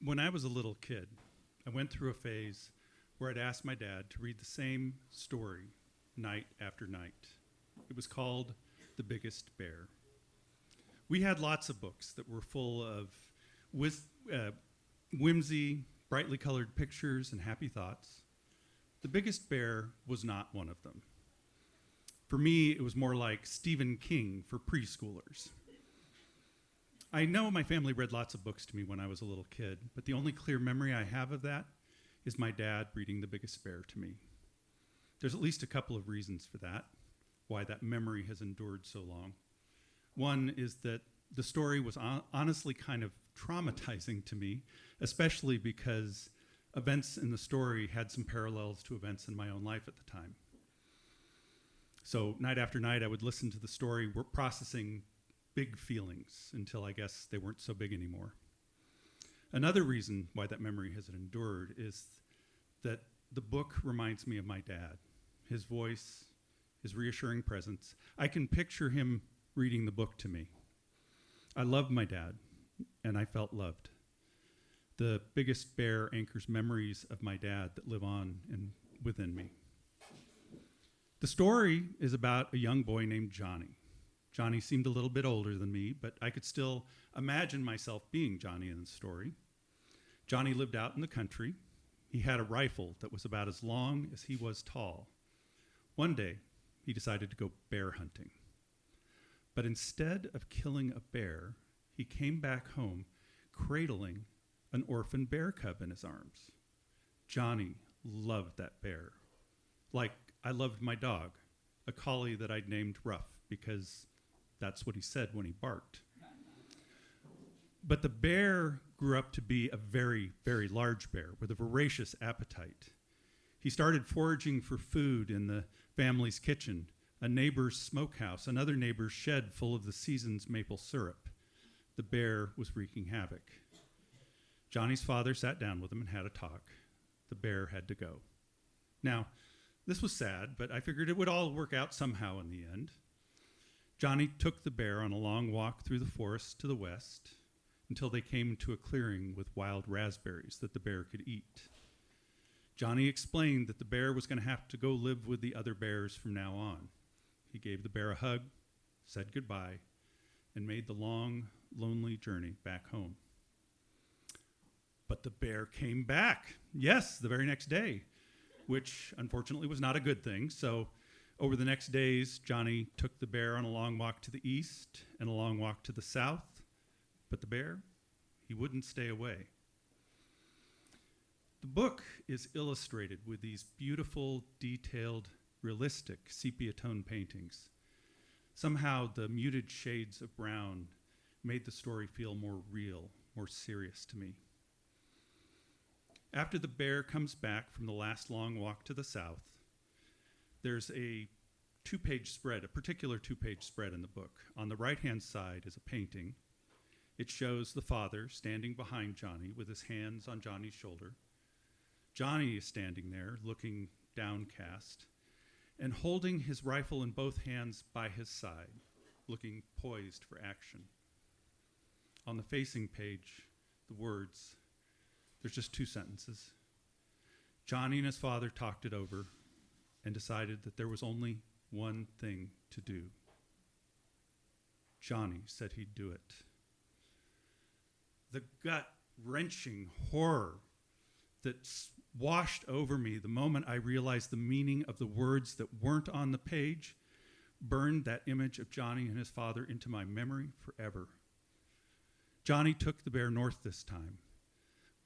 When I was a little kid, I went through a phase where I'd ask my dad to read the same story night after night. It was called The Biggest Bear. We had lots of books that were full of whimsy, brightly colored pictures, and happy thoughts. The Biggest Bear was not one of them. For me, it was more like Stephen King for preschoolers. I know my family read lots of books to me when I was a little kid, but the only clear memory I have of that is my dad reading The Biggest Bear to me. There's at least a couple of reasons for that, why that memory has endured so long. One is that the story was honestly kind of traumatizing to me, especially because events in the story had some parallels to events in my own life at the time. So night after night, I would listen to the story, processing big feelings until I guess they weren't so big anymore. Another reason why that memory has endured is that the book reminds me of my dad. His voice, his reassuring presence. I can picture him reading the book to me. I loved my dad, and I felt loved. The Biggest Bear anchors memories of my dad that live on within me. The story is about a young boy named Johnny. Johnny seemed a little bit older than me, but I could still imagine myself being Johnny in the story. Johnny lived out in the country. He had a rifle that was about as long as he was tall. One day, he decided to go bear hunting. But instead of killing a bear, he came back home cradling an orphan bear cub in his arms. Johnny loved that bear, like I loved my dog, a collie that I'd named Ruff, because that's what he said when he barked. But the bear grew up to be a very, very large bear with a voracious appetite. He started foraging for food in the family's kitchen, a neighbor's smokehouse, another neighbor's shed full of the season's maple syrup. The bear was wreaking havoc. Johnny's father sat down with him and had a talk. The bear had to go. Now, this was sad, but I figured it would all work out somehow in the end. Johnny took the bear on a long walk through the forest to the west until they came to a clearing with wild raspberries that the bear could eat. Johnny explained that the bear was going to have to go live with the other bears from now on. He gave the bear a hug, said goodbye, and made the long, lonely journey back home. But the bear came back, yes, the very next day, which unfortunately was not a good thing. So over the next days, Johnny took the bear on a long walk to the east and a long walk to the south, but the bear, he wouldn't stay away. The book is illustrated with these beautiful, detailed, realistic sepia tone paintings. Somehow the muted shades of brown made the story feel more real, more serious to me. After the bear comes back from the last long walk to the south, there's a two-page spread, a particular two-page spread in the book. On the right-hand side is a painting. It shows the father standing behind Johnny with his hands on Johnny's shoulder. Johnny is standing there, looking downcast, and holding his rifle in both hands by his side, looking poised for action. On the facing page, the words, there's just two sentences. Johnny and his father talked it over and decided that there was only one thing to do. Johnny said he'd do it. The gut-wrenching horror that washed over me the moment I realized the meaning of the words that weren't on the page burned that image of Johnny and his father into my memory forever. Johnny took the bear north this time,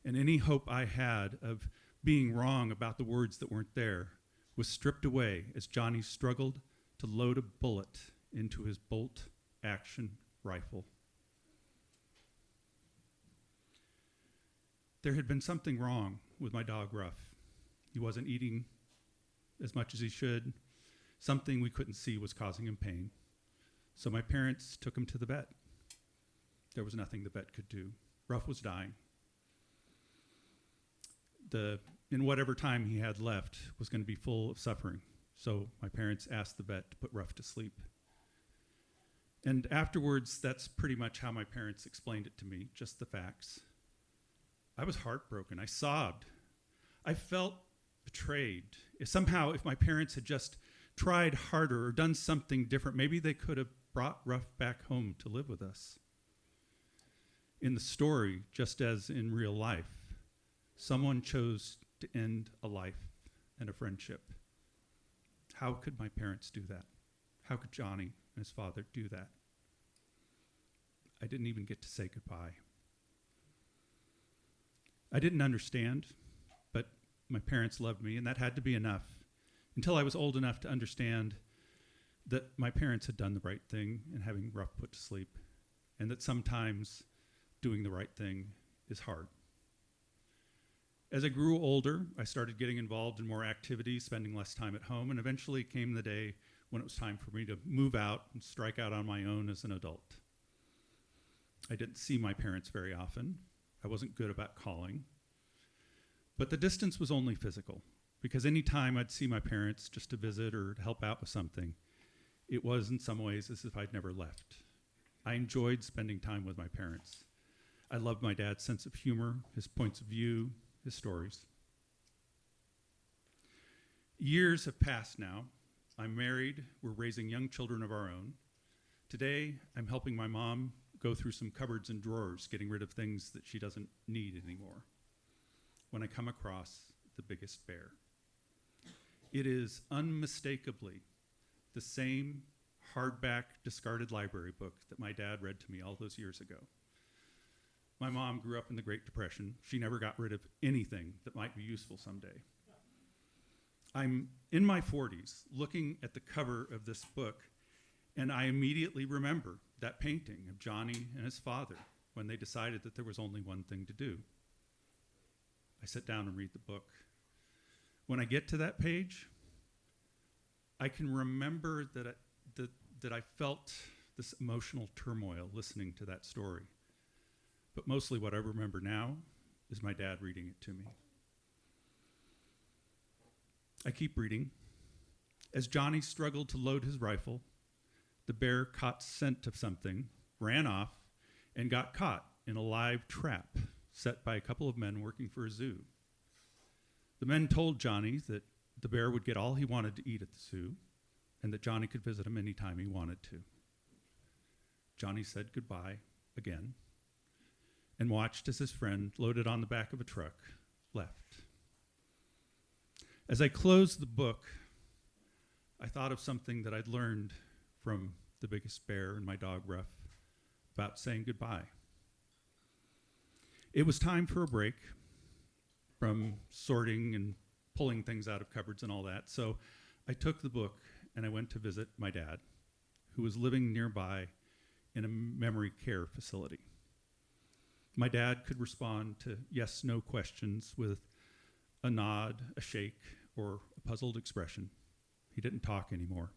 and any hope I had of being wrong about the words that weren't there was stripped away as Johnny struggled to load a bullet into his bolt-action rifle. There had been something wrong with my dog, Ruff. He wasn't eating as much as he should. Something we couldn't see was causing him pain. So my parents took him to the vet. There was nothing the vet could do. Ruff was dying. In whatever time he had left was going to be full of suffering. So my parents asked the vet to put Ruff to sleep. And afterwards, that's pretty much how my parents explained it to me, just the facts. I was heartbroken. I sobbed. I felt betrayed. If my parents had just tried harder or done something different, maybe they could have brought Ruff back home to live with us. In the story, just as in real life, someone chose to end a life and a friendship. How could my parents do that? How could Johnny and his father do that? I didn't even get to say goodbye. I didn't understand, but my parents loved me, and that had to be enough until I was old enough to understand that my parents had done the right thing in having Ruff put to sleep, and that sometimes doing the right thing is hard. As I grew older, I started getting involved in more activities, spending less time at home, and eventually came the day when it was time for me to move out and strike out on my own as an adult. I didn't see my parents very often. I wasn't good about calling. But the distance was only physical, because any time I'd see my parents just to visit or to help out with something, it was in some ways as if I'd never left. I enjoyed spending time with my parents. I loved my dad's sense of humor, his points of view, his stories. Years have passed now. I'm married. We're raising young children of our own. Today, I'm helping my mom go through some cupboards and drawers, getting rid of things that she doesn't need anymore, when I come across The Biggest Bear. It is unmistakably the same hardback, discarded library book that my dad read to me all those years ago. My mom grew up in the Great Depression. She never got rid of anything that might be useful someday. I'm in my 40s, looking at the cover of this book, and I immediately remember that painting of Johnny and his father when they decided that there was only one thing to do. I sit down and read the book. When I get to that page, I can remember that I felt this emotional turmoil listening to that story. But mostly what I remember now is my dad reading it to me. I keep reading. As Johnny struggled to load his rifle, the bear caught scent of something, ran off, and got caught in a live trap set by a couple of men working for a zoo. The men told Johnny that the bear would get all he wanted to eat at the zoo, and that Johnny could visit him anytime he wanted to. Johnny said goodbye again, and watched as his friend, loaded on the back of a truck, left. As I closed the book, I thought of something that I'd learned from The Biggest Bear and my dog Ruff about saying goodbye. It was time for a break from sorting and pulling things out of cupboards and all that, so I took the book and I went to visit my dad, who was living nearby in a memory care facility. My dad could respond to yes/no questions with a nod, a shake, or a puzzled expression. He didn't talk anymore.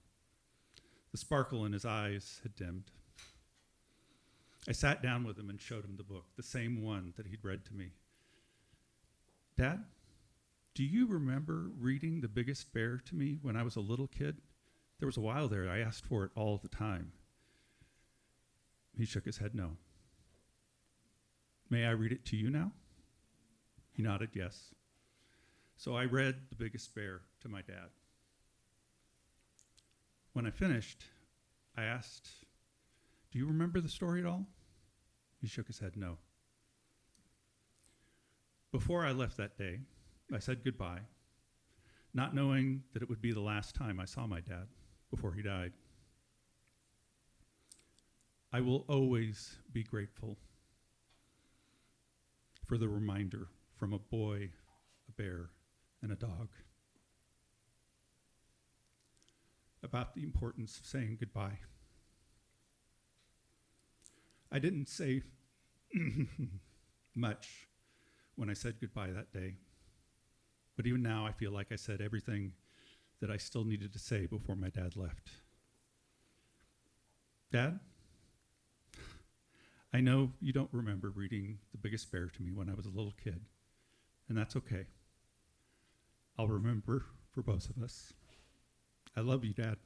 The sparkle in his eyes had dimmed. I sat down with him and showed him the book, the same one that he'd read to me. Dad, do you remember reading The Biggest Bear to me when I was a little kid? There was a while there I asked for it all the time. He shook his head no. May I read it to you now? He nodded yes. So I read The Biggest Bear to my dad. When I finished, I asked, do you remember the story at all? He shook his head no. Before I left that day, I said goodbye, not knowing that it would be the last time I saw my dad before he died. I will always be grateful for the reminder from a boy, a bear, and a dog about the importance of saying goodbye. I didn't say much when I said goodbye that day, but even now I feel like I said everything that I still needed to say before my dad left. Dad, I know you don't remember reading The Biggest Bear to me when I was a little kid, and that's okay. I'll remember for both of us. I love you, Dad.